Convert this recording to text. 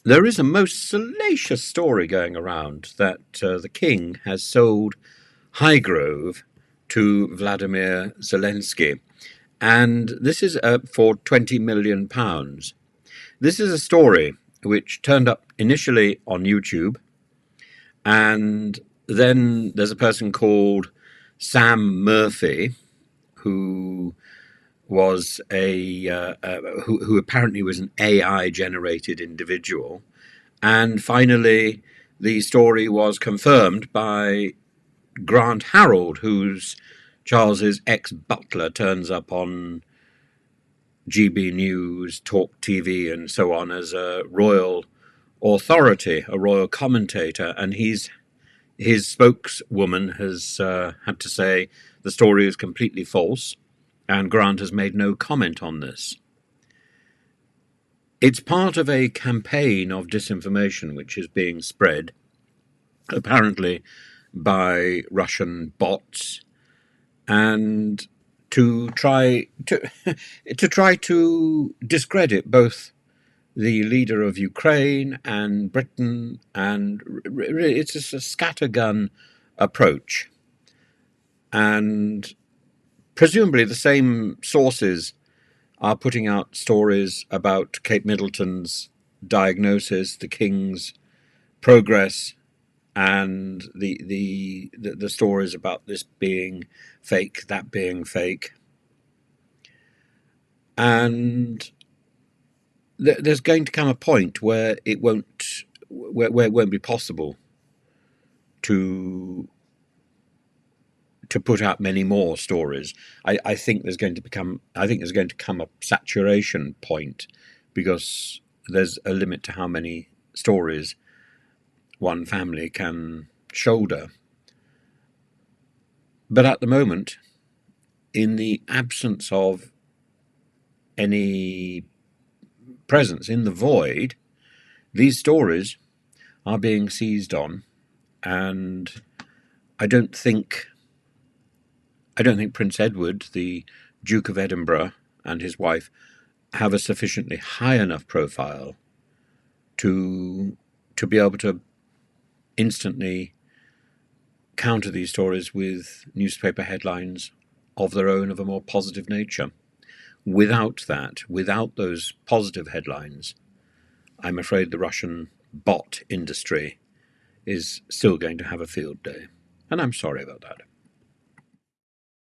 There is a most salacious story going around that the king has sold Highgrove to Vladimir Zelenskyy, and this is for £20 million. This is a story which turned up initially on YouTube, and then there's a person called Sam Murphy who was who apparently was an AI generated individual, and finally the story was confirmed by Grant Harold, who's Charles's ex-butler, turns up on GB News, Talk TV, and so on as a royal authority, a royal commentator, and his spokeswoman has had to say the story is completely false, and Grant has made no comment on this. It's part of a campaign of disinformation which is being spread, apparently by Russian bots, and to try to discredit both the leader of Ukraine and Britain, and it's a scattergun approach. And presumably the same sources are putting out stories about Kate Middleton's diagnosis, the King's progress, and the stories about this being fake, that being fake. And there's going to come a point where it won't be possible to put out many more stories. I think there's going to come a saturation point, because there's a limit to how many stories one family can shoulder. But at the moment, in the absence of any presence, in the void, these stories are being seized on, and I don't think Prince Edward, the Duke of Edinburgh, and his wife have a sufficiently high enough profile to be able to instantly counter these stories with newspaper headlines of their own, of a more positive nature. Without those positive headlines, I'm afraid the Russian bot industry is still going to have a field day. And I'm sorry about that.